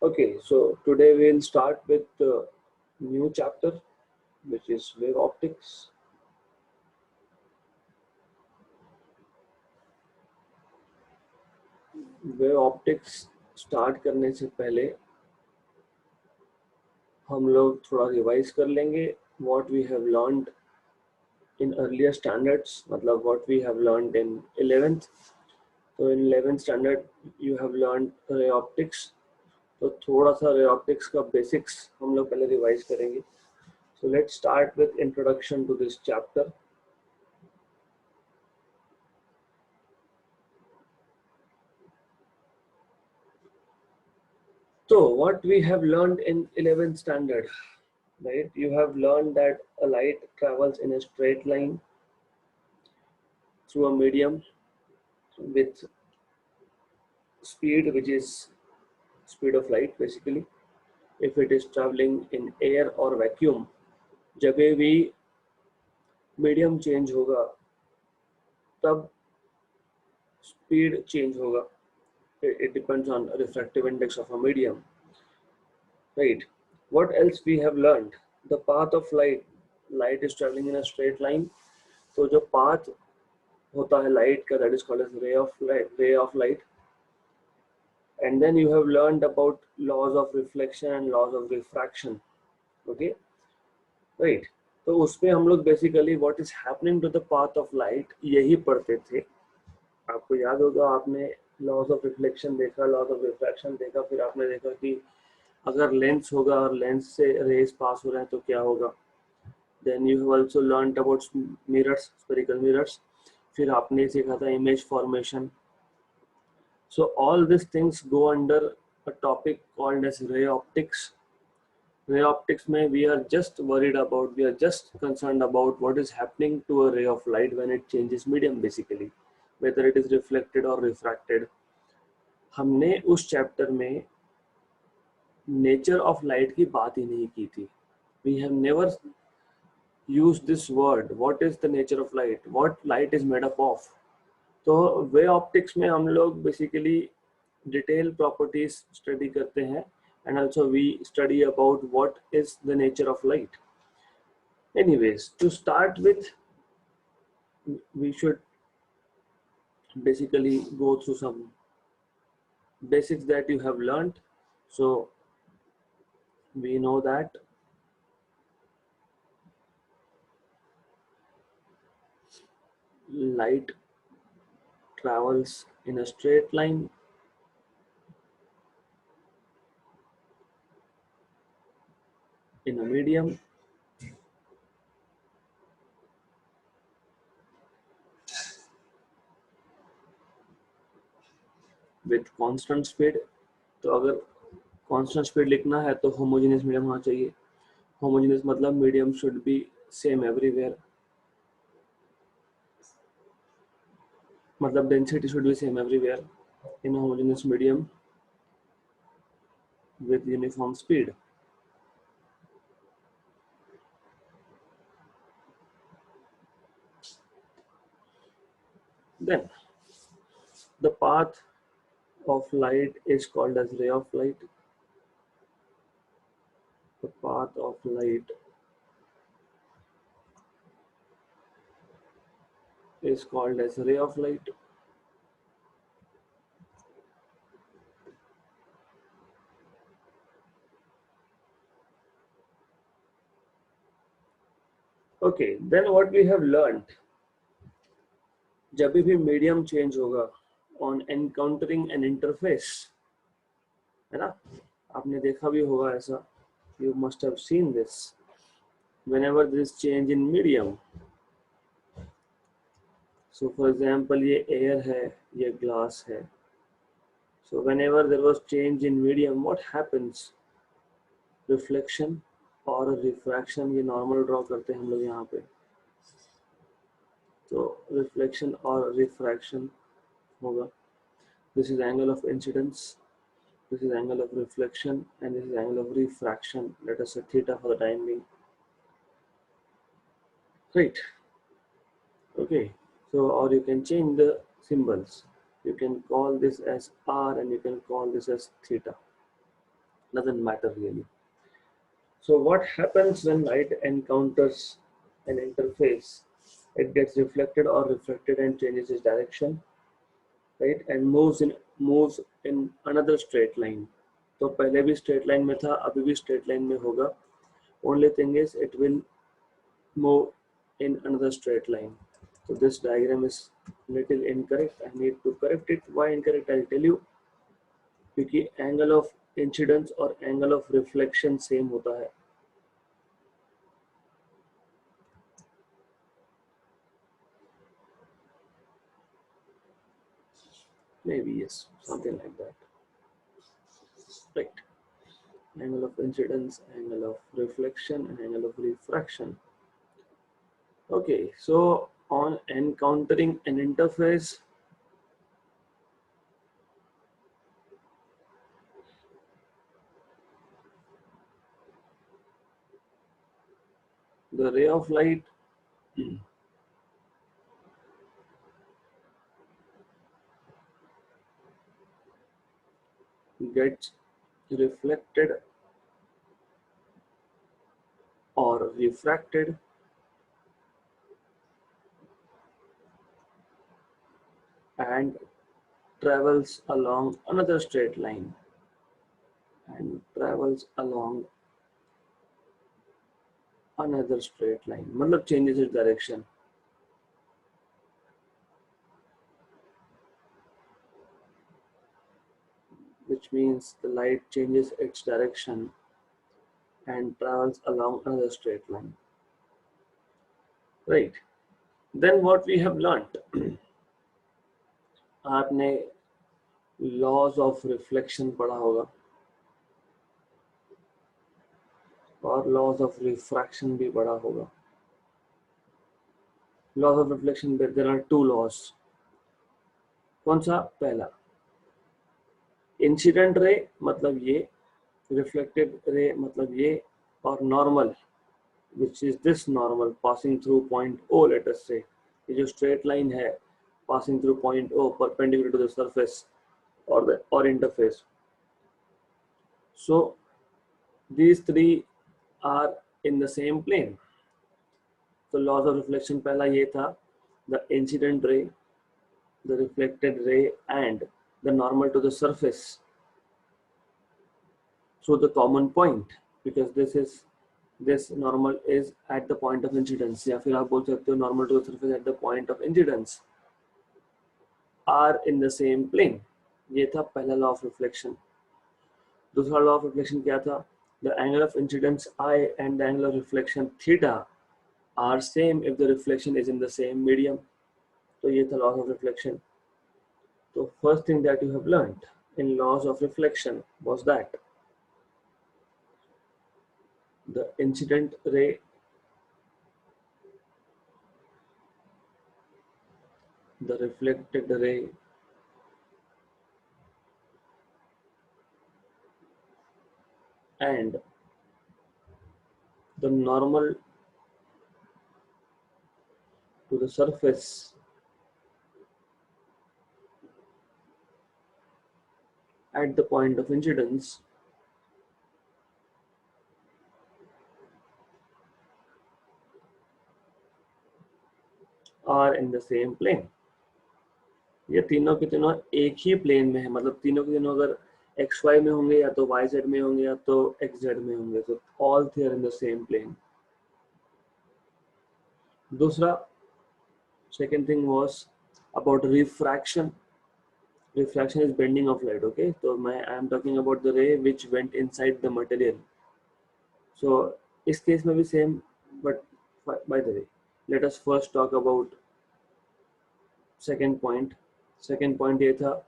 Okay, so today we'll start with the new chapter, which is wave optics. Wave optics start करने से पहले हम लोग थोड़ा रिवाइज कर लेंगे what we have learned in earlier standards, मतलब what we have learned in 11th. तो in 11th standard you have learned ray optics. तो थोड़ा सा ray optics का basics हम लोग पहले रिवाइज करेंगे. So let's start with introduction to this chapter. So what we have learned in 11th standard, right? You have learned that a light travels in a straight line through a medium with speed which is speed of light basically. If it is traveling in air or vacuum, जब भी medium change होगा तब speed change होगा. It depends on refractive index of a medium, right? What else we have learned? The path of light is traveling in a straight line. तो जो path होता है light का, that is called as ray of light. And then you have learned about laws of reflection and laws of refraction. Okay, right? तो उसमें हम लोग basically what is happening to the path of light यही पढ़ते थे. आपको याद होगा, आपने laws of reflection देखा, laws of refraction देखा, फिर आपने देखा कि अगर लेंस होगा और लेंस से रेज पास हो रहे हैं तो क्या होगा. Then you have also learned about mirrors, spherical mirrors. फिर आपने सीखा था image formation. So all these things go under a topic called as ray optics. Ray optics में we are just concerned about what is happening to a ray of light when it changes medium basically, whether it is reflected or refracted. हमने उस chapter में nature of light की बात ही नहीं की थी. We have never used this word. What is the nature of light? What light is made up of? तो वे optics में हम लोग बेसिकली डिटेल प्रॉपर्टीज स्टडी करते हैं and also we study about what is the nature of light. Anyways, to start with, we should basically go through some basics that you have learned. So we know that light travels in a straight line in a medium with constant speed. तो अगर constant speed लिखना है तो homogeneous medium होना चाहिए. Homogeneous मतलब medium should be same everywhere. मतलब density should be same everywhere in a homogeneous medium with uniform speed. Then the path of light is called as ray of light. The path of light is called as ray of light. Okay, then what we have learned, जब भी medium change होगा on encountering an interface, है ना, आपने देखा भी होगा ऐसा, you must have seen this. Whenever there is change in medium, so for example ये air है, ये glass है. So whenever there was change in medium, what happens? Reflection और refraction, ये normal draw करते हैं हम लोग यहाँ पे. तो reflection और refraction होगा. This is angle of incidence, this is angle of reflection, and this is angle of refraction. Let us say theta for the time being. Right. Okay. So, or you can change the symbols. You can call this as R and you can call this as theta. doesn't matter really. So what happens when light encounters an interface? It gets reflected or refracted and changes its direction, right? And moves in another straight line. तो पहले भी straight line में था, अभी भी straight line में होगा. Only thing is it will move in another straight line. So this diagram is little incorrect. I need to correct it. Why incorrect? I'll tell you. क्योंकि angle of incidence और angle of reflection same होता है. Maybe yes, something like that. Right. Angle of incidence, angle of reflection, and angle of refraction. Okay, so on encountering an interface, the ray of light gets reflected or refracted and travels along another straight line and travels along another straight line. मतलब changes its direction. Which means the light changes its direction and travels along another straight line. Right. Then what we have learnt, आपने laws of reflection पढ़ा होगा और laws of refraction भी पढ़ा होगा. Laws of reflection, there are two laws. कौन सा? पहला इंसिडेंट रे मतलब ये, रिफ्लेक्टेड रे मतलब ये, और normal which is this normal passing through point O, let us say. ये जो straight line है passing through point O perpendicular to the surface or interface. So these three are in the same plane. So laws of reflection पहला ये था, the incident ray, the reflected ray, and the normal to the surface. So the common point, because this normal is at the point of incidence, या फिर आप बोल सकते हो normal to the surface at the point of incidence, are in the same plane. ये था पहला law of reflection. दूसरा law of reflection क्या था? The angle of incidence I and the angle of reflection theta are same if the reflection is in the same medium. तो ये था laws of reflection. So first thing that you have learned in laws of reflection was that the incident ray, the reflected ray, and the normal to the surface at the point of incidence are in the same plane. ये तीनों के तीनों एक ही plane में है, मतलब तीनों के तीनों अगर xy में होंगे या तो yz में होंगे या तो xz में होंगे, तो all three are in the same plane. दूसरा, second thing was about refraction. Refraction is bending of light. Okay, so I am talking about the ray which went inside the material. So इस case में भी same, but by the way, let us first talk about second point. Second point ये था,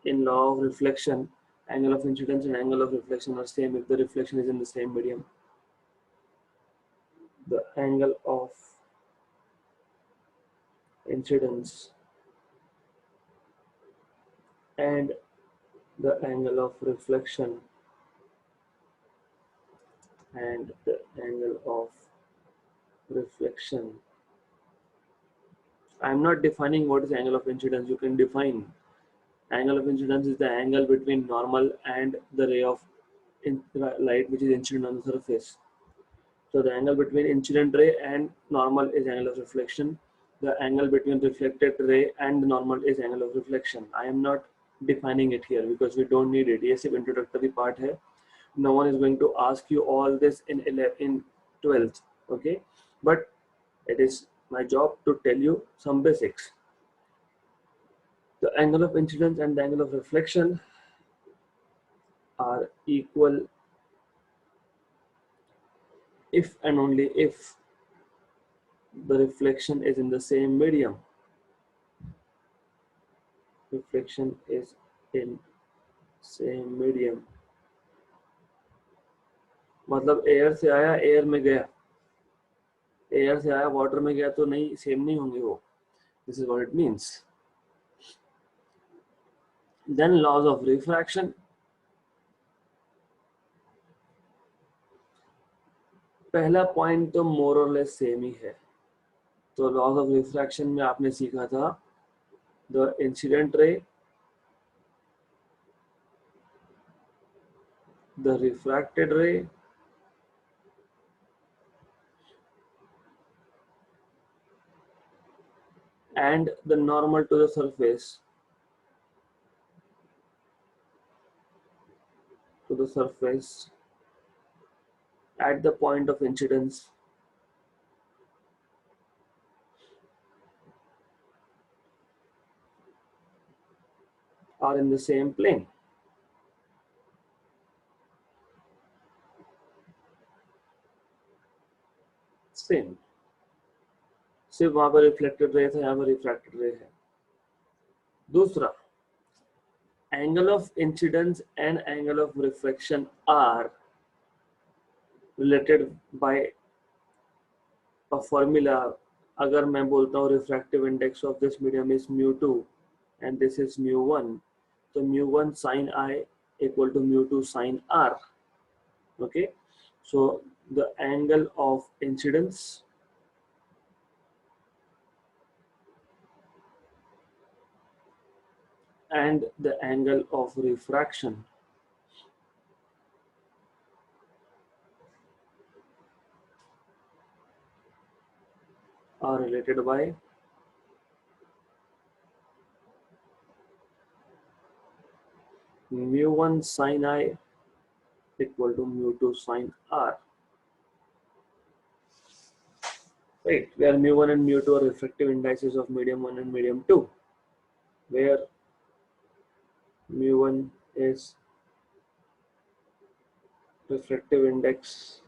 in law of reflection, angle of incidence and angle of reflection are same if the reflection is in the same medium. The angle of incidence and the angle of reflection and the angle of reflection. I am not defining what is angle of incidence. You can define. Angle of incidence is the angle between normal and the ray of in light which is incident on the surface. So the angle between incident ray and normal is angle of reflection. The angle between reflected ray and normal is angle of reflection. I am not defining it here because we don't need it. Yes, if introductory part hai. No one is going to ask you all this in 12th, okay? But it is my job to tell you some basics. The angle of incidence and the angle of reflection are equal if and only if the reflection is in the same medium. Reflection is in same medium. मतलब air से आया air में गया, air से आया water में गया तो नहीं, सेम नहीं होंगे वो. This is what it means. Then laws of refraction. पहला पॉइंट तो मोर और लेस सेम ही है. तो लॉज ऑफ रिफ्रैक्शन में आपने सीखा था the incident ray, the refracted रे and the normal to the surface at the point of incidence are in the same plane. Same. सिर्फ वहां पर रिफ्लेक्टेड रे था, यहाँ पर रिफ्रैक्टेड रे है. दूसरा, angle of incidence and angle of reflection are related by a formula. अगर मैं बोलता हूँ refractive index of this medium is mu2 and this is mu1, तो mu1 sin I equal to mu2 sin R. Okay, so the angle of incidence and the angle of refraction are related by mu1 sin I equal to mu2 sin R. Right, where mu1 and mu2 are refractive indices of medium 1 and medium 2, where mu1 is refractive index,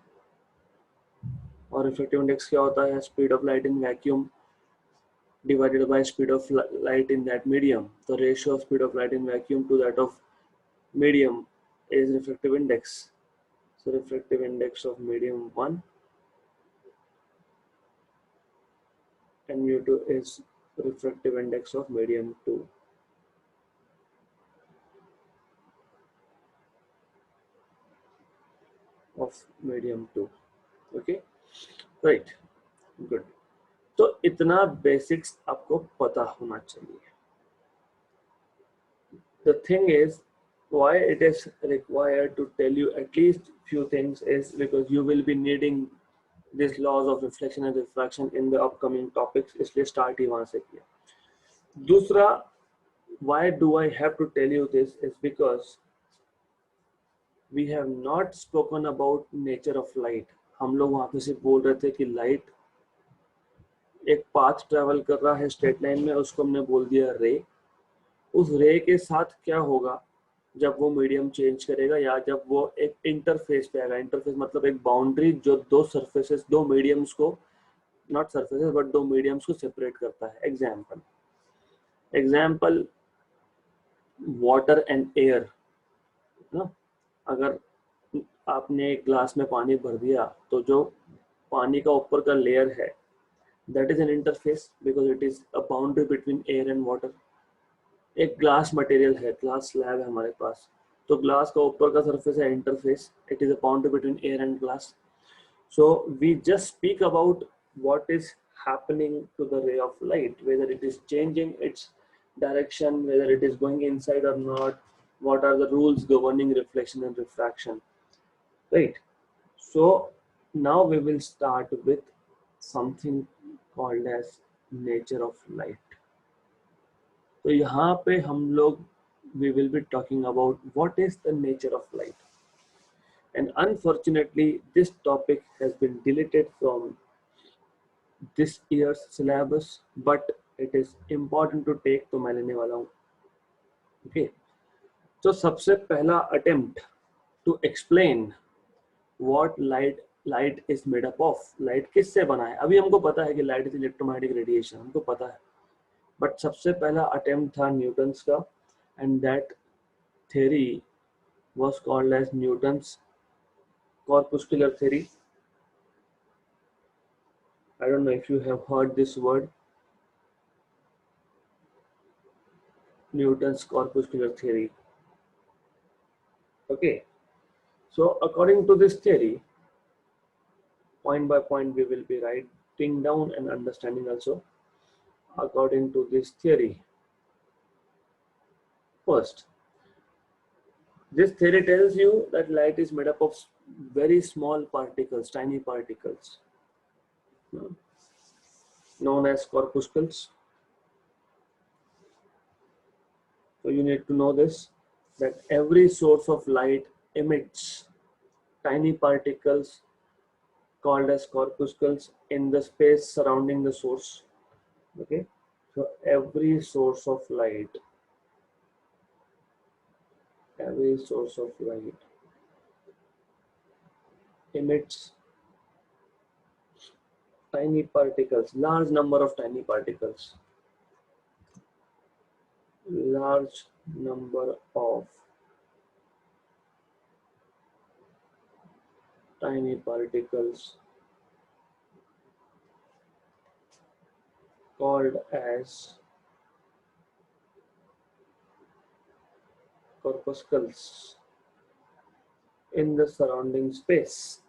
और refractive index क्या होता है? Speed of light in vacuum divided by speed of light in that medium. The ratio of speed of light in vacuum to that of medium is refractive index. So refractive index of medium 1 and mu2 is refractive index of medium 2. Of medium 2. Okay, right, good. तो इतना basics आपको पता होना चाहिए. The thing is, why it is required to tell you at least few things is because you will be needing these laws of reflection and refraction in the upcoming topics. इसलिए start ही वहां से किया. दूसरा, why do I have to tell you this is because we have not spoken about nature of light. हम लोग वहां पे सिर्फ बोल रहे थे कि लाइट एक पाथ ट्रेवल कर रहा है स्ट्रेट लाइन में, उसको हमने बोल दिया रे. उस रे के साथ क्या होगा जब वो मीडियम चेंज करेगा या जब वो एक इंटरफेस पे आएगा. इंटरफेस मतलब एक बाउंड्री जो दो सरफेसेस, दो मीडियम्स को, नॉट सरफेसेस बट दो मीडियम्स को सेपरेट करता है. एग्जाम्पल वाटर एंड एयर ना. अगर आपने एक ग्लास में पानी भर दिया तो जो पानी का ऊपर का लेयर है that is an interface because it is a boundary between air and water. एक ग्लास मटेरियल है, ग्लास स्लैब है हमारे पास, तो ग्लास का ऊपर का सरफेस है interface. It is a boundary between air and glass. So we just speak about what is happening to the ray of light, whether it is changing its direction, whether it is going inside or not, what are the rules governing reflection and refraction. right? So now we will start with something called as nature of light. तो यहाँ पे हम लोग we will be talking about what is the nature of light. And unfortunately, this topic has been deleted from this year's syllabus, but it is important to take, तो मैं लेने वाला हूँ. Okay. So सबसे पहला attempt to explain what light is made up of. Light किससे बना है? अभी हमको पता है कि light is electromagnetic radiation, हमको पता है. But सबसे पहला attempt था न्यूटन्स का, and that theory was called as Newton's corpuscular theory. I don't know if you have heard this word, Newton's corpuscular theory. Okay, so according to this theory, point by point we will be writing down and understanding also. According to this theory, first, this theory tells you that light is made up of very small particles, tiny particles, known as corpuscles. So you need to know this, that every source of light emits tiny particles called as corpuscles in the space surrounding the source. Okay, so every source of light emits tiny particles, large number of tiny particles, large number of tiny particles called as corpuscles in the surrounding space,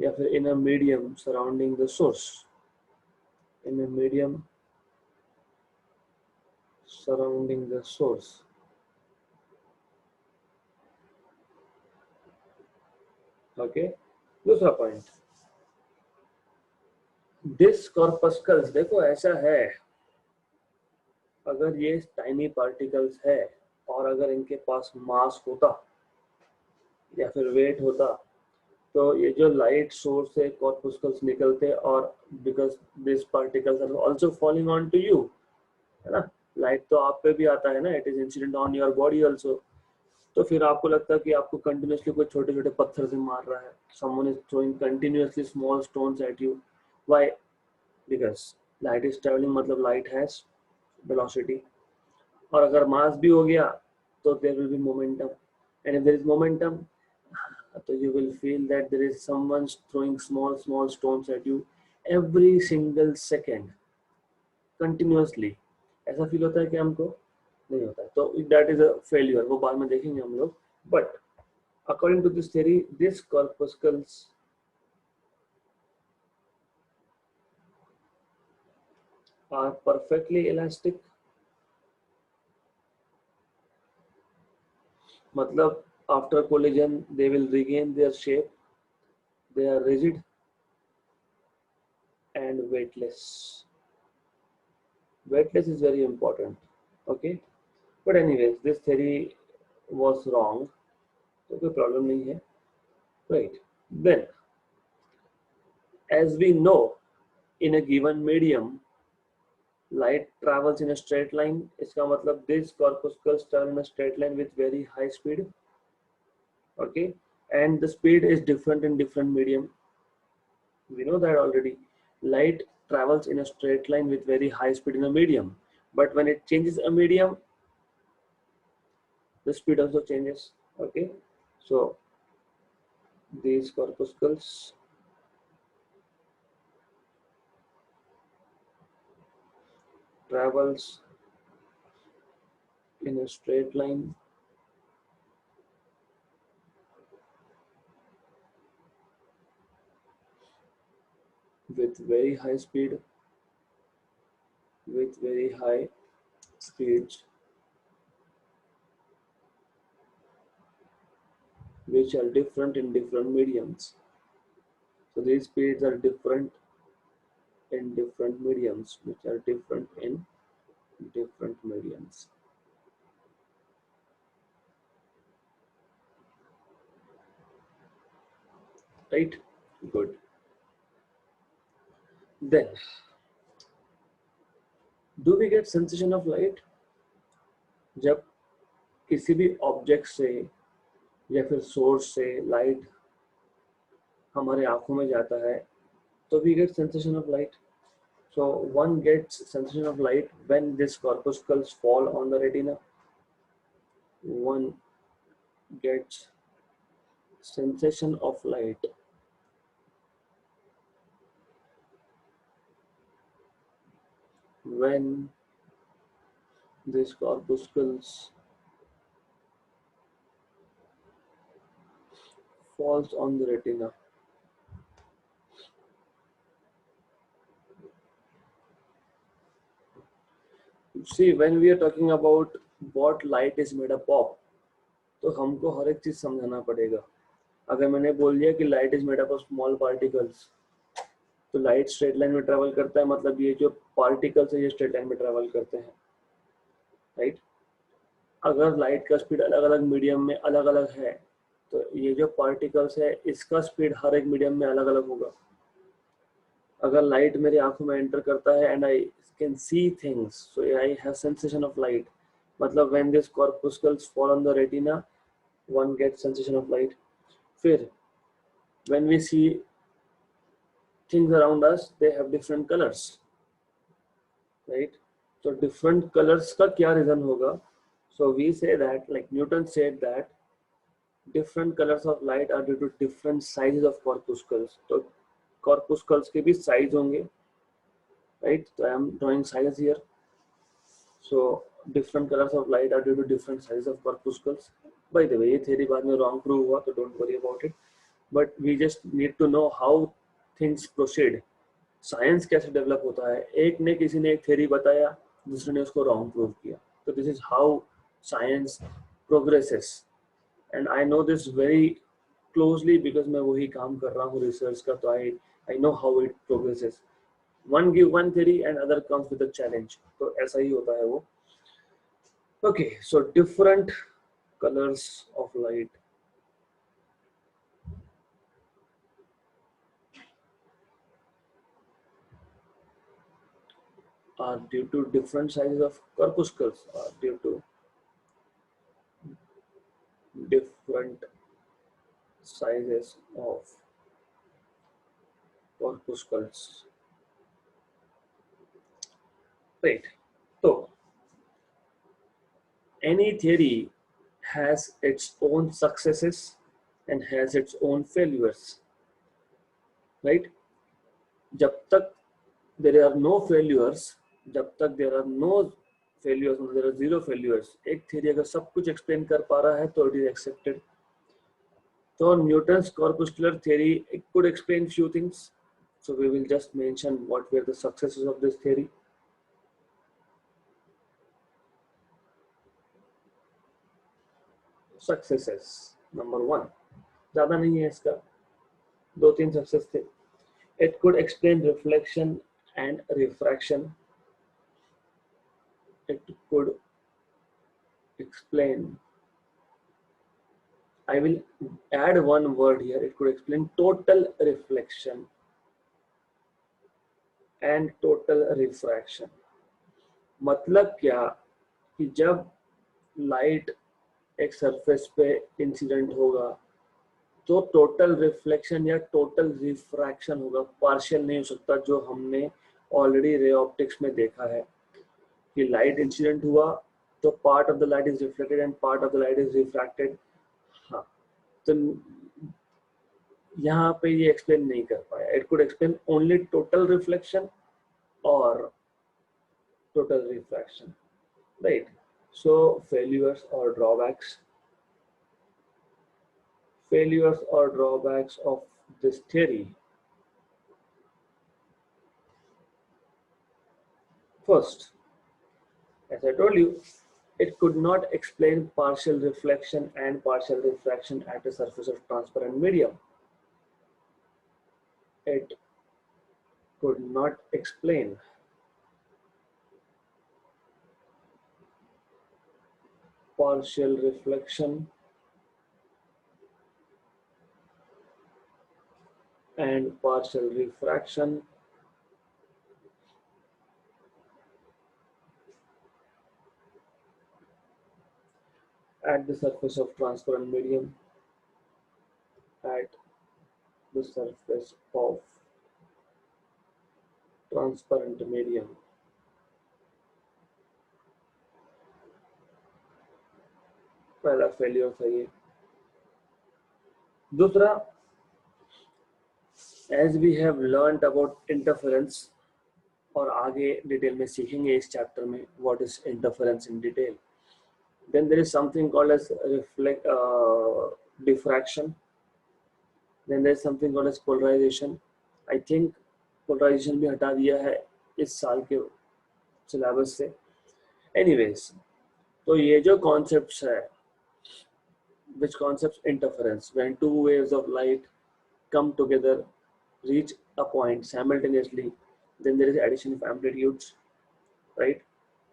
या फिर in a medium surrounding the source, in a medium surrounding the source. Okay, दूसरा point, this कॉर्पस्कल्स, देखो ऐसा है, अगर ये tiny particles है और अगर इनके पास मास होता या फिर वेट होता, तो ये जो लाइट सोर्स से कॉर्पस्कल्स निकलते, और because this particles are also falling on to you, है ना, लाइट तो आप पे भी आता है ना, it is incident on your body also. तो फिर आपको लगता है कि आपको कंटिन्यूअसली कोई छोटे छोटे पत्थर से मार रहा है, someone is throwing continuously small stones at you. Why? Because light is travelling, मतलब लाइट हैज वेलोसिटी, और अगर मास भी हो गया तो there will be momentum, and if there is momentum, तो you will feel that there is someone throwing small stones at you every single second continuously. ऐसा feel होता है कि हमको नहीं होता है, तो that is a failure, वो बाद में देखेंगे हम लोग. But according to this theory, these corpuscles are perfectly elastic. मतलब after collision they will regain their shape, they are rigid and weightless. Weightless is very important. Okay, but anyways, this theory was wrong, so कोई problem नहीं है, right? Then, as we know, in a given medium, light travels in a straight line. इसका मतलब these corpuscles travel in a straight line with very high speed. Okay, and the speed is different in different medium. We know that already. Light travels in a straight line with very high speed in a medium, but when it changes a medium, the speed also changes. Okay, so these corpuscles travels in a straight line with very high speed, with very high speeds, which are different in different mediums. So these speeds are different in different mediums, which are different in different mediums. Right? Good. Then, do we get sensation of light? जब किसी भी object से या फिर source से light हमारे आंखों में जाता है, तो we get sensation of light. So one gets sensation of light when these corpuscles fall on the retina. One gets sensation of light when these corpuscles falls on the retina. See, when we are talking about what light is made up of, तो हमको हर एक चीज समझाना पड़ेगा. अगर मैंने बोल दिया कि light is made up of small particles, तो लाइट स्ट्रेट लाइन में ट्रेवल करता है, मतलब ये जो पार्टिकल्स है ये स्ट्रेट लाइन में ट्रेवल करते हैं, राइट. अगर लाइट का स्पीड अलग अलग मीडियम में अलग अलग है, तो ये जो पार्टिकल्स है इसका स्पीड हर एक मीडियम में अलग अलग होगा. अगर लाइट मेरी आंखों में एंटर करता है and I can see things, so I have sensation of light. मतलब when this corpuscles fall on the retina, one get sensation of light. फिर when we see things around us, they have different colors, right? So different colors का क्या reason होगा? So we say that, like Newton said that different colors of light are due to different sizes of corpuscles. तो corpuscles के भी size होंगे, right? So I am drawing size here. So different colors of light are due to different sizes of corpuscles. By the way, ये theory बाद में wrong prove हुआ, तो don't worry about it. But we just need to know how things proceed. Science कैसे develop होता है. एक ने किसी ने एक थ्योरी बताया, दूसरे ने उसको रॉन्ग प्रूव किया. तो this is how science progresses, and I know this very closely because मैं वही काम कर रहा हूँ रिसर्च का. तो I know how it progresses. One give one theory and other comes with a challenge. तो ऐसा ही होता है वो. Okay, so different colours of light are due to different sizes of corpuscles, are due to different sizes of corpuscles. Right. So any theory has its own successes and has its own failures. Right. जब तक there are no failures, जब तक there are no failures, there are zero failures, एक theory अगर सब कुछ explain कर पा रहा है तो it is accepted. So Newton's corpuscular theory, it could explain few things. So we will just mention what were the successes of this theory. Successes. Number one, ज़्यादा नहीं है इसका, दो तीन सक्सेस थे. It could explain reflection and refraction. It could explain, I will add one word here, it could explain total reflection and total refraction. मतलब क्या कि जब लाइट एक सरफेस पे इंसिडेंट होगा तो टोटल रिफ्लेक्शन या टोटल रिफ्रैक्शन होगा, पार्शियल नहीं हो सकता. जो हमने ऑलरेडी रे ऑप्टिक्स में देखा है कि लाइट इंसिडेंट हुआ तो part of the light is reflected and part of the light is refracted. हाँ, तो यहाँ पे ये एक्सप्लेन नहीं कर पाया. It could explain only total reflection और total refraction, right? So failures or drawbacks of this theory. First, as I told you, It could not explain partial reflection and partial refraction at the surface of transparent medium. It could not explain partial reflection and partial refraction at the surface of transparent medium, at the surface of transparent medium. पहला failure था ये. दूसरा, as we have learned about interference, और आगे detail में सीखेंगे इस chapter में what is interference in detail. Then there is something called as diffraction. Then there is something called as polarization. I think polarization भी हटा दिया है इस साल के सिलेबस से. Anyways, तो ये जो concepts है, which concepts interference, when two waves of light come together, reach a point simultaneously, then there is addition of amplitudes, right?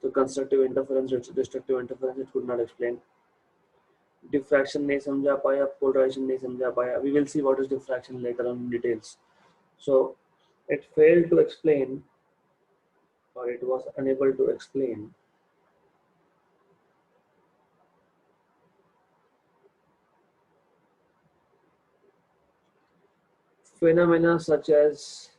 So constructive interference, destructive interference, it could not explain. Diffraction नहीं समझा पाया, polarization नहीं समझा पाया. We will see what is diffraction later on in details. So it failed to explain, or it was unable to explain phenomena such as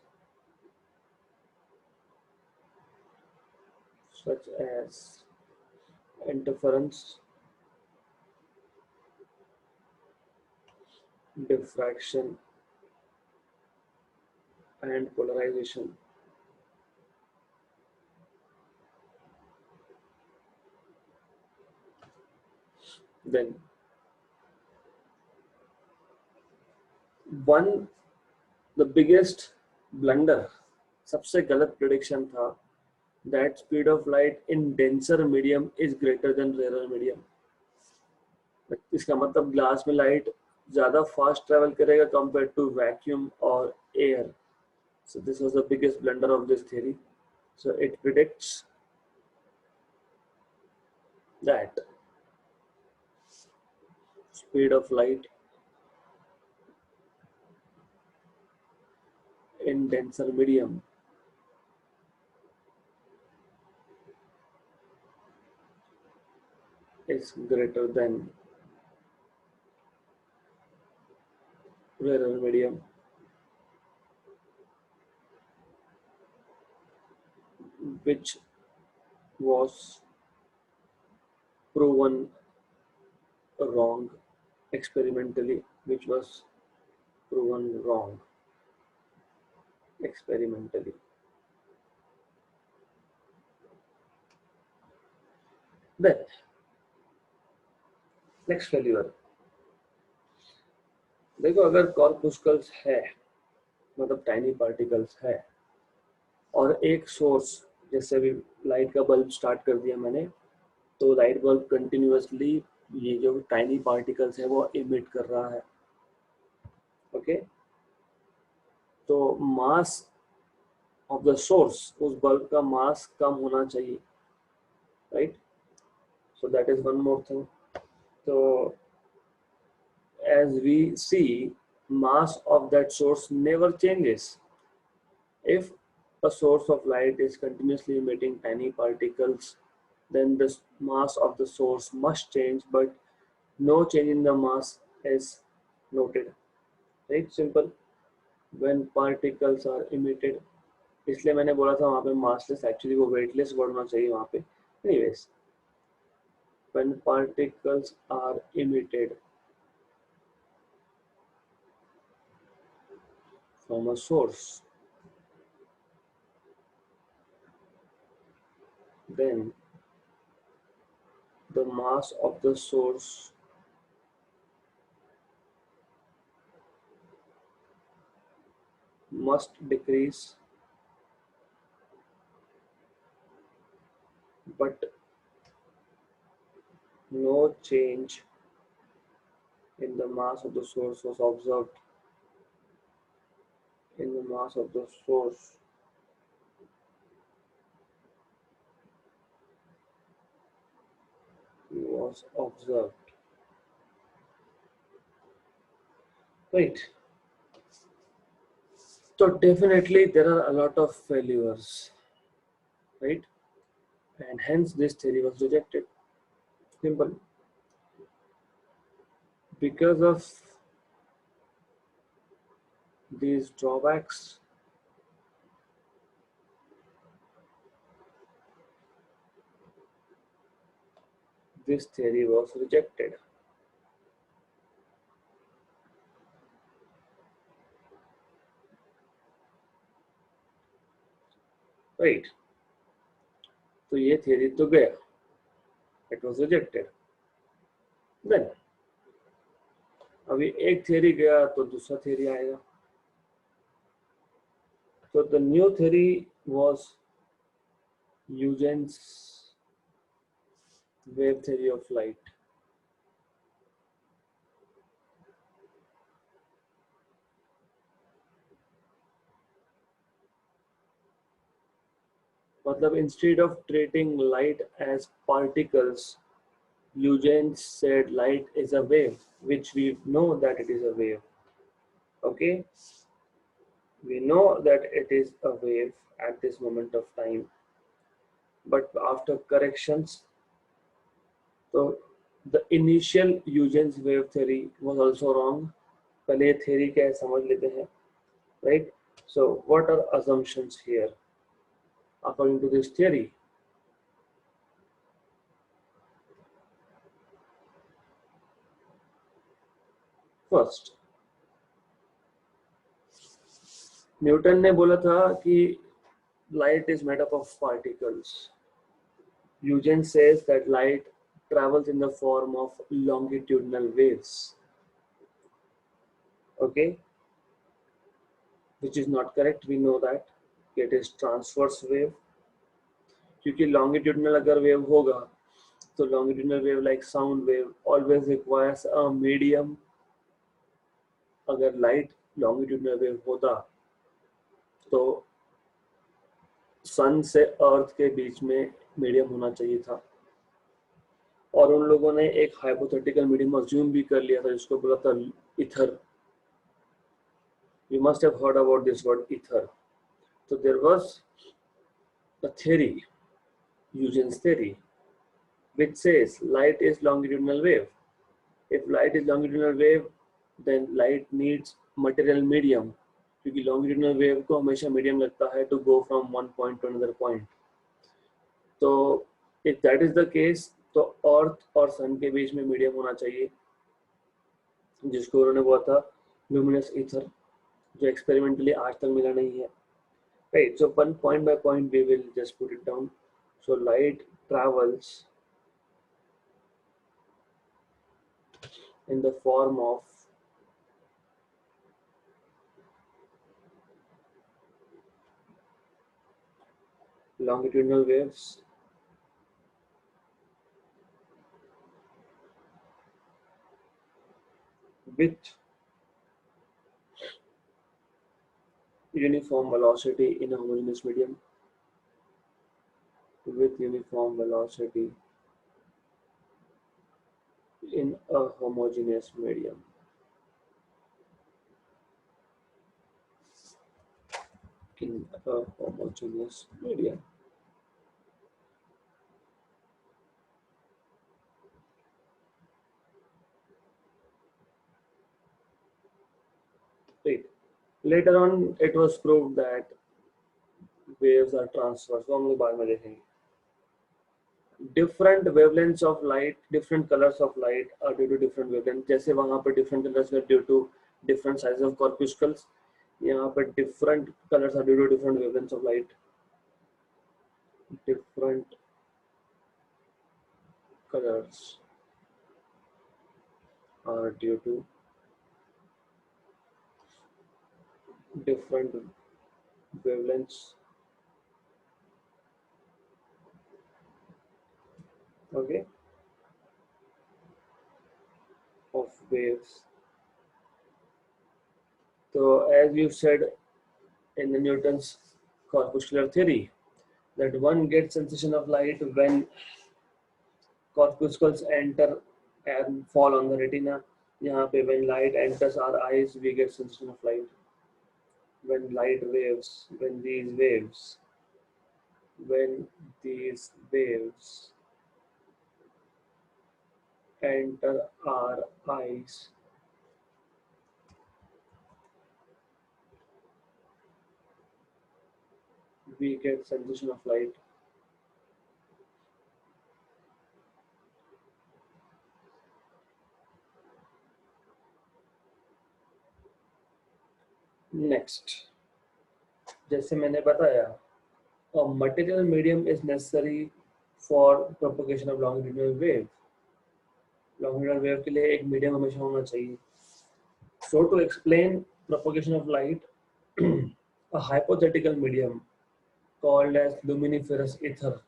interference, diffraction, and polarization. Then the biggest blunder, सबसे गलत prediction था, that speed of light in denser medium is greater than rarer medium. इसका मतलब glass में light ज़्यादा fast travel करेगा compared to vacuum or air. So this was the biggest blunder of this theory. So it predicts that speed of light in denser medium is greater than rarer medium, which was proven wrong experimentally, Then next failure. देखो, अगर कॉर्पुस्कल्स है, मतलब tiny particles है, और एक source, जैसे अभी light का बल्ब स्टार्ट कर दिया मैंने, तो लाइट बल्ब कंटिन्यूअसली ये जो टाइनी पार्टिकल्स है वो इमिट कर रहा है. ओके, तो मास ऑफ द सोर्स, उस बल्ब का मास कम होना चाहिए, right? So that is one more thing. तो as we see, mass of that source never changes. If a source of light is continuously emitting tiny particles, then the mass of the source must change, but no change in the mass is noted. Right? Simple. When particles are emitted, इसलिए मैंने बोला था वहाँ पे massless, actually वो weightless word होना चाहिए वहाँ पे. Anyways, when particles are emitted from a source, then the mass of the source must decrease, but no change in the mass of the source was observed in the mass of the source was observed. Right. So definitely there are a lot of failures, right? And hence this theory was rejected. Simple. Because of these drawbacks, this theory was rejected. Right. तो ये theory तो गया. It was rejected. Then अभी एक theory गया तो दूसरा theory आएगा. So the new theory was Huygens wave theory of light. मतलब instead of treating light as particles, Huygens said light is a wave, which we know that it is a wave. Okay, we know that it is a wave at this moment of time, but after corrections, so the initial Huygens wave theory was also wrong. पहले ये theory क्या है समझ लेते हैं, right? So what are assumptions here according to this theory? First, Newton ने बोला था कि light is made up of particles. Huygens says that light travels in the form of longitudinal waves. Okay, which is not correct. We know that it is transverse wave. क्योंकि longitudinal अगर wave होगा तो longitudinal wave like sound wave always requires a medium. अगर light longitudinal wave होता तो सन से अर्थ के बीच में मीडियम होना चाहिए था, और उन लोगों ने एक हाइपोथेटिकल मीडियम अज्यूम भी कर लिया था जिसको बोला था ether. You must have heard about this word ether. So there was a theory, Huygens theory, which says light is longitudinal wave. If light is longitudinal wave, then light needs material medium, क्योंकि longitudinal wave को हमेशा medium लगता है to go from one point to another point. तो if that is the case, तो अर्थ और सन के बीच में मीडियम होना चाहिए, जिसको उन्होंने बोला था ल्यूमिनस ईथर, जो एक्सपेरिमेंटली आज तक मिला नहीं है. Right, so one point by point we will just put it down. So light travels in the form of longitudinal waves with uniform velocity in a homogeneous medium. With uniform velocity in a homogeneous medium. In a homogeneous medium. Right. Later on, it was proved that waves are transverse. वो हम लोग बाद में देखेंगे. Different wavelengths of light, different colors of light are due to different wavelengths. जैसे वहाँ पर different colors were due to different sizes of corpuscles, यहाँ पर different colors are due to different wavelengths of light. Different colors are due to different wavelengths. Okay. of waves. So as you said in the Newton's corpuscular theory, that one gets sensation of light when corpuscles enter and fall on the retina. यहाँ पे when light enters our eyes, we get sensation of light. When these waves enter our eyes, we get sensation of light. Next, जैसे मैंने बताया, a material medium is necessary for propagation of longitudinal wave. Longitudinal wave के लिए एक medium हमेशा होना चाहिए. So to explain propagation of light, a hypothetical medium called as luminiferous ether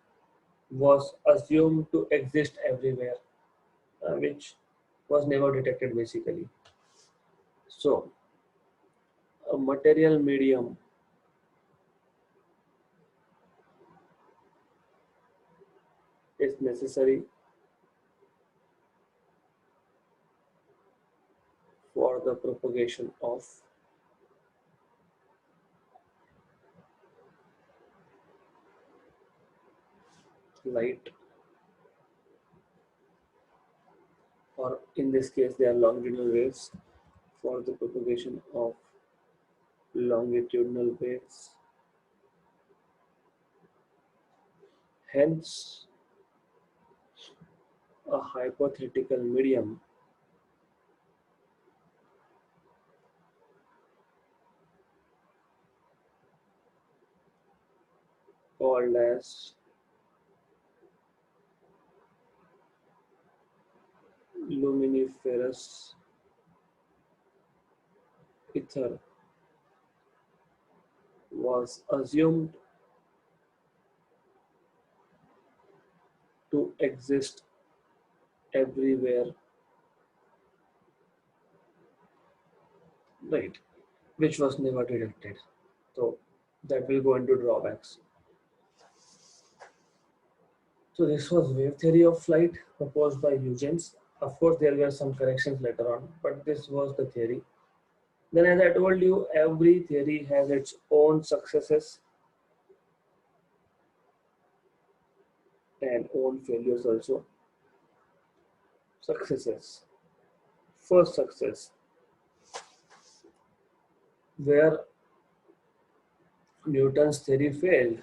was assumed to exist everywhere, which was never detected basically. So a material medium is necessary for the propagation of light, or in this case they are longitudinal waves, for the propagation of longitudinal waves. Hence, a hypothetical medium called as luminiferous ether was assumed to exist everywhere, right? Which was never detected. So that will go into drawbacks. So this was wave theory of light proposed by Huygens. Of course, there were some corrections later on, but this was the theory. Then, as I told you, every theory has its own successes and own failures also. Successes. First success, where Newton's theory failed.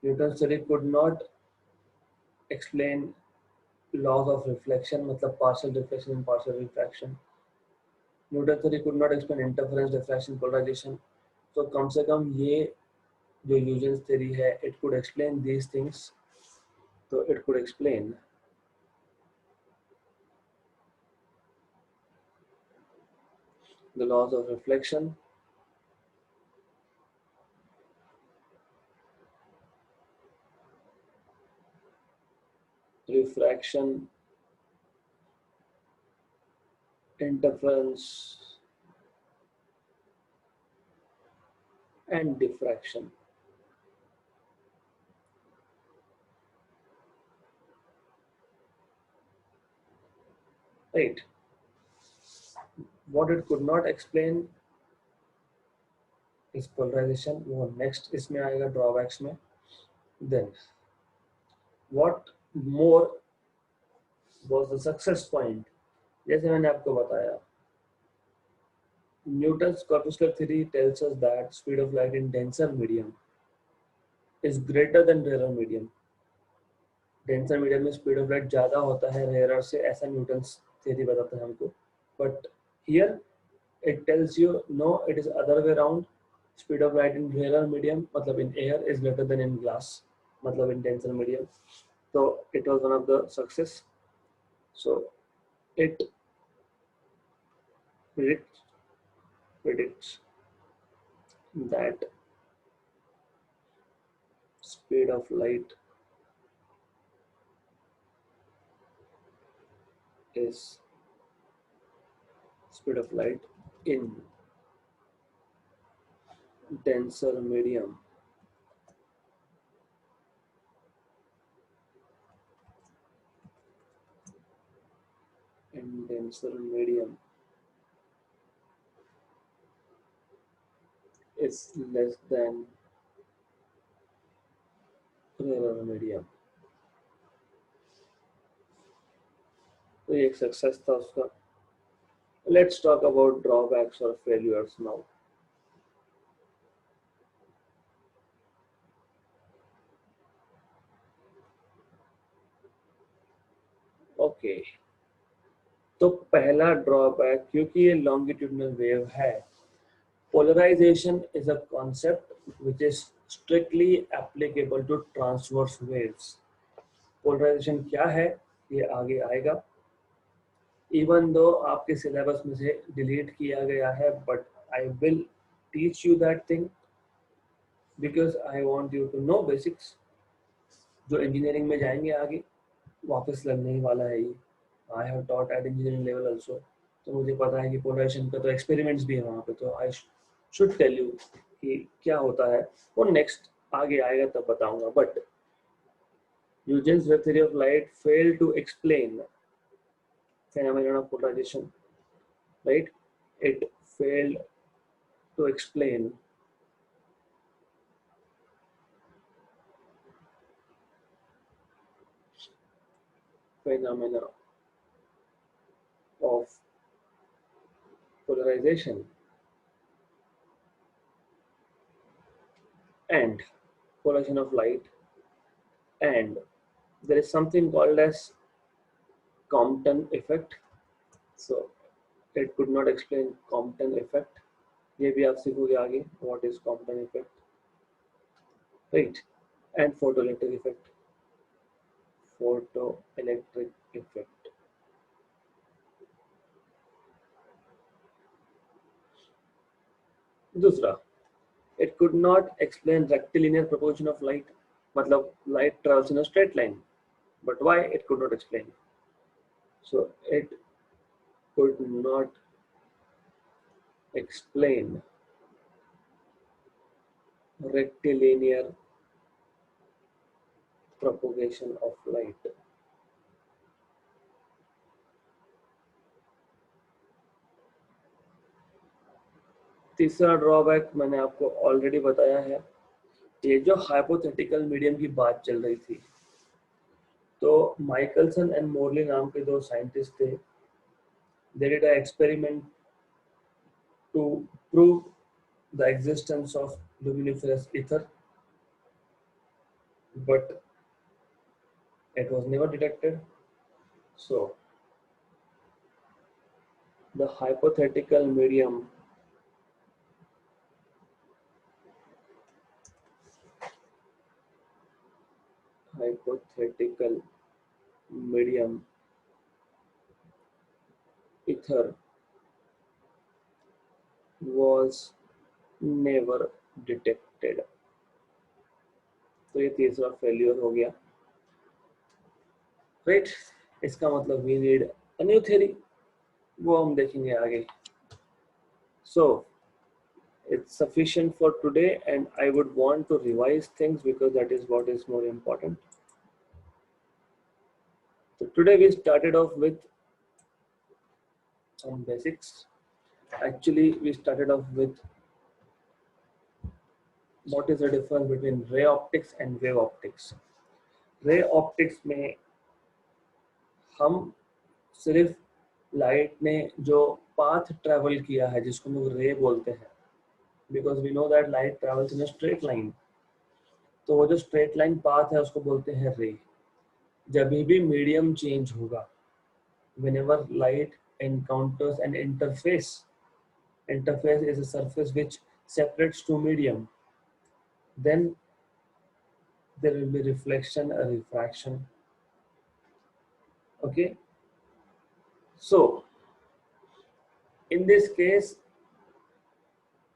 Newton's theory could not explain laws of reflection, मतलब partial reflection and partial refraction. Newton's theory could not explain interference, diffraction, polarization. तो कम से कम ये जो Huygens theory है, it could explain these things. So it could explain the laws of reflection, refraction, interference, and diffraction. Right. What it could not explain is polarization. वो next इसमें आएगा drawbacks में. Then what more was the success point? जैसे मैंने आपको बताया, Newton's corpuscular theory tells us that speed of light in denser medium is greater than rarer medium. Denser medium में speed of light ज़्यादा होता है rarer से, ऐसा Newton's theory बताता है हमको. But here it tells you no, it is other way around. Speed of light in rarer medium, मतलब in air, is greater than in glass, मतलब in denser medium. So it was one of the success. So it predicts that speed of light is speed of light in denser medium in denser medium is less than rarer medium. तो ये एक success था उसका. Let's talk about drawbacks or failures now. Okay. तो पहला drawback, क्योंकि ये longitudinal wave है, polarisation is a concept which is strictly applicable to transverse waves. Polarisation क्या है ये आगे आएगा. इवन दो आपके सिलेबस में से डिलीट किया गया है, but I will teach you that thing because I want you to know basics. जो इंजीनियरिंग में जाएंगे आगे वापस लगने ही वाला है ये. I have taught at engineering level also, तो मुझे पता है कि पोलराइजेशन का तो एक्सपेरिमेंट्स भी है वहाँ पे. तो आई शुड टेल यू कि क्या होता है, और नेक्स्ट आगे आएगा तब बताऊंगा. But Huygens wave theory of light fail to explain phenomenon of polarization, right? It failed to explain phenomena of polarization and polarization of light, and there is something called as Compton effect. So it could not explain Compton effect. ये भी आप सीखोगे आगे, what is Compton effect, right? And photoelectric effect. Photoelectric effect. दूसरा, it could not explain rectilinear proportion of light. मतलब light travels in a straight line, but why it could not explain. So it could not explain rectilinear propagation of light. तीसरा drawback मैंने आपको already बताया है. ये जो hypothetical medium की बात चल रही थी, तो माइकलसन एंड मोरली नाम के दो साइंटिस्ट थे. They did a experiment to prove the existence of luminiferous ether, but it was never detected. So the hypothetical medium ether was never detected. तो ये तीसरा फेल्यूर हो गया, राइट? इसका मतलब we need a new theory, वो हम देखेंगे आगे. सो it's sufficient for today, and I would want to revise things because that is what is more important. So today we started off with some basics. Actually, we started off with what is the difference between ray optics and wave optics. ray optics में हम सिर्फ light ने जो path travel किया है जिसको हम ray बोलते हैं, because we know that light travels in a straight line, तो वो जो स्ट्रेट लाइन पाथ है उसको बोलते हैं रे. जब भी मीडियम चेंज होगा, whenever light encounters an interface, interface is a surface which separates two medium, then there will be reflection or refraction. Okay, so in this case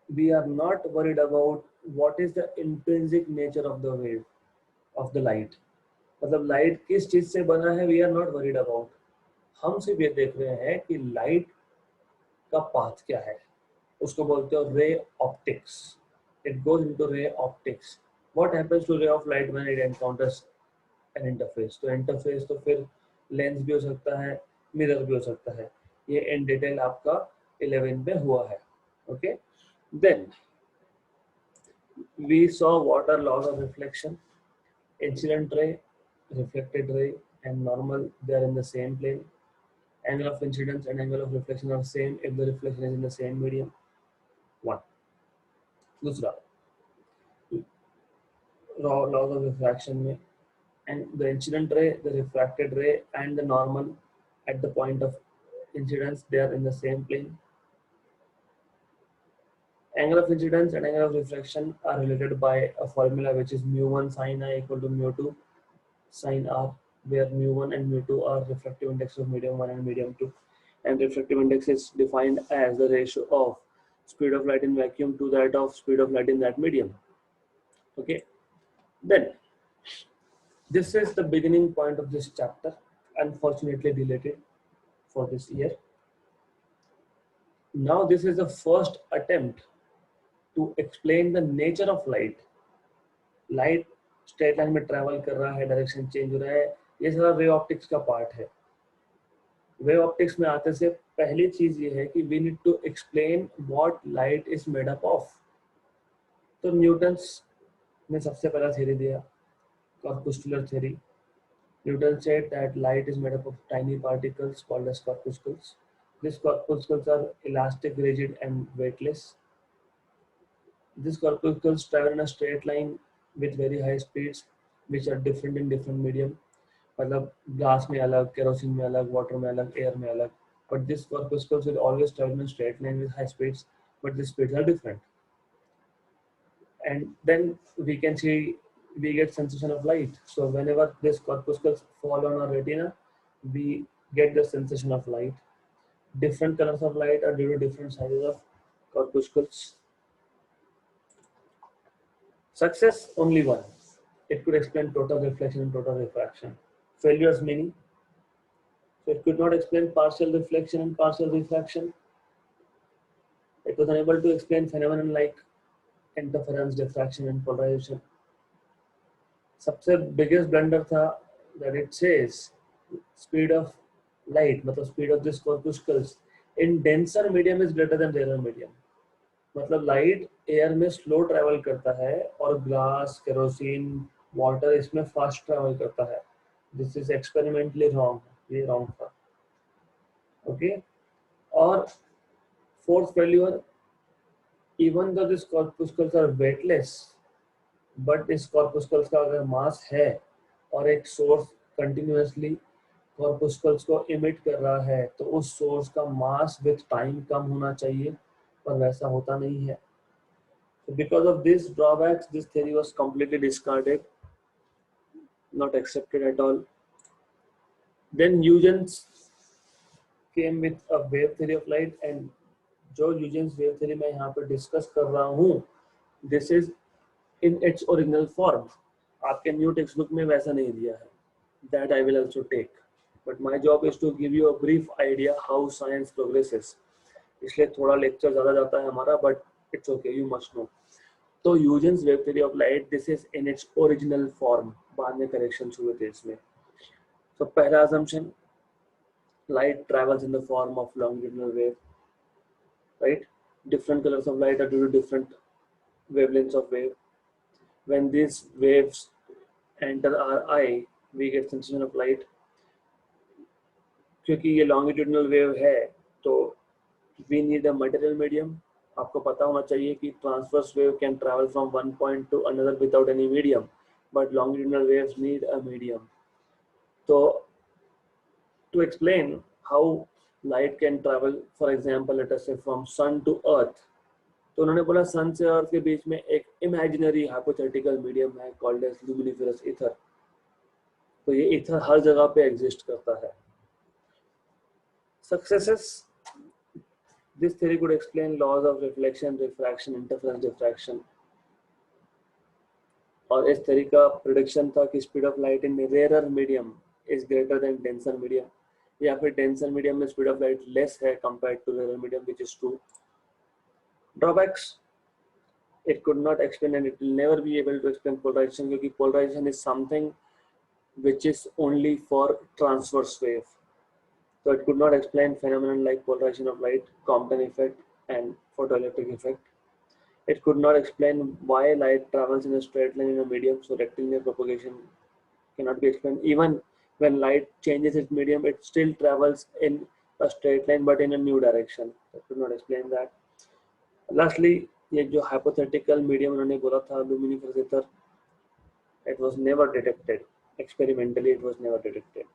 we are not worried about what is the intrinsic nature of the wave of the light. मतलब light किस चीज से बना है, we are not worried about. हम सिर्फ ये देख रहे हैं कि लाइट का पाथ क्या है, उसको बोलते हो ray optics. It goes into ray optics. What happens to ray of light when it encounters an interface. तो इंटरफेस तो फिर लेंस भी हो सकता है, मिरर भी हो सकता है. ये इन डिटेल आपका 11 में हुआ है. Okay, then we saw what are laws of reflection. Incident ray, reflected ray, and normal, they are in the same plane. Angle of incidence and angle of reflection are same if the reflection is in the same medium. One. दूसरा, laws of refraction में, and the incident ray, the refracted ray, and the normal at the point of incidence, they are in the same plane. Angle of incidence and angle of refraction are related by a formula which is mu1 sin I equal to mu2 sin R, where mu1 and mu2 are refractive index of medium 1 and medium 2, and refractive index is defined as the ratio of speed of light in vacuum to that of speed of light in that medium. Okay, then this is the beginning point of this chapter, unfortunately deleted for this year. Now this is the first attempt to explain the nature of light. Light straight line में travel कर रहा है, direction change हो रहा है, ये सारा ray optics का पार्ट है. वेव ऑप्टिक्स में आते से पहली चीज ये है कि we need to explain what light is made up of. तो न्यूटन्स ने सबसे पहला थ्योरी दिया, corpuscular theory. Newton said that light is made up of tiny particles called as corpuscles. These corpuscles are elastic, rigid and weightless. These corpuscles travel in a straight line with very high speeds which are different in different medium. मतलब glass में अलग, kerosene में अलग, water में अलग, air में अलग. But these corpuscles will always travel in a straight line with high speeds, but the speeds are different. And then we can see we get sensation of light. So whenever these corpuscles fall on our retina, we get the sensation of light. Different colors of light are due to different sizes of corpuscles. Success only one. It could explain total reflection and total refraction. Failures many. So it could not explain partial reflection and partial refraction. It was unable to explain phenomena like interference, diffraction and polarization. सबसे biggest blunder था that it says speed of light, मतलब speed of this corpuscles in denser medium is greater than rarer medium. मतलब light air में slow travel करता है और glass, kerosene, water इसमें fast travel करता है. दिस इज एक्सपेरिमेंटली रॉन्ग, ये रॉन्ग था. ओके, और fourth failure, even though this corpuscles are weightless, but इस कॉर्पुस्कल्स का अगर मास है और एक सोर्स कंटिन्यूअसली कॉर्पुस्कल्स को इमिट कर रहा है, तो उस सोर्स का मास विद टाइम कम होना चाहिए, पर वैसा होता नहीं है. So because of these drawbacks, this theory was completely discarded, not accepted at all. Then Huygens came with a wave theory of light, and जो Huygens wave theory मैं यहाँ पे discuss कर रहा हूँ, this is in its original form. आपके new textbook में वैसा नहीं दिया है. That I will also take. But my job is to give you a brief idea how science progresses. इसलिए थोड़ा lecture ज़्यादा जाता है हमारा, but it's okay, you must know. तो Huygens wave theory of light, this is in its original form. बाद में corrections हुए थे इसमें. तो पहला assumption, light travels in the form of longitudinal wave, right? Different colors of light are due to different wavelengths of wave. When these waves enter our eye, we get sensation of light. क्योंकि ये longitudinal wave है, तो we need a material medium. आपको पता होना चाहिए कि transverse wave can travel from one point to another without any medium, but longitudinal waves need a medium. तो to explain how light can travel, for example let us say from sun to earth, तो उन्होंने बोला सन से अर्थ के बीच में एक imaginary hypothetical medium है called as ल्यूमिनिफेरस ether. तो ये ईथर हर जगह पे एग्जिस्ट करता है. Successes, this theory could explain laws of reflection, refraction, interference, diffraction. और इस theory का prediction था कि speed of light in rarer medium is greater than denser medium. या फिर डेंसर मीडियम में स्पीड ऑफ लाइट लेस है compared to rare medium, which is true. Drawbacks, it could not explain and it will never be able to explain polarization, क्योंकि polarization is something which is only for transverse wave. So it could not explain phenomenon like polarization of light, Compton effect, and photoelectric effect. It could not explain why light travels in a straight line in a medium, so rectilinear propagation cannot be explained. Even when light changes its medium, it still travels in a straight line but in a new direction. It could not explain that. Lastly, ये जो hypothetical medium उन्होंने बोला था luminescence ether, it was never detected experimentally. It was never detected.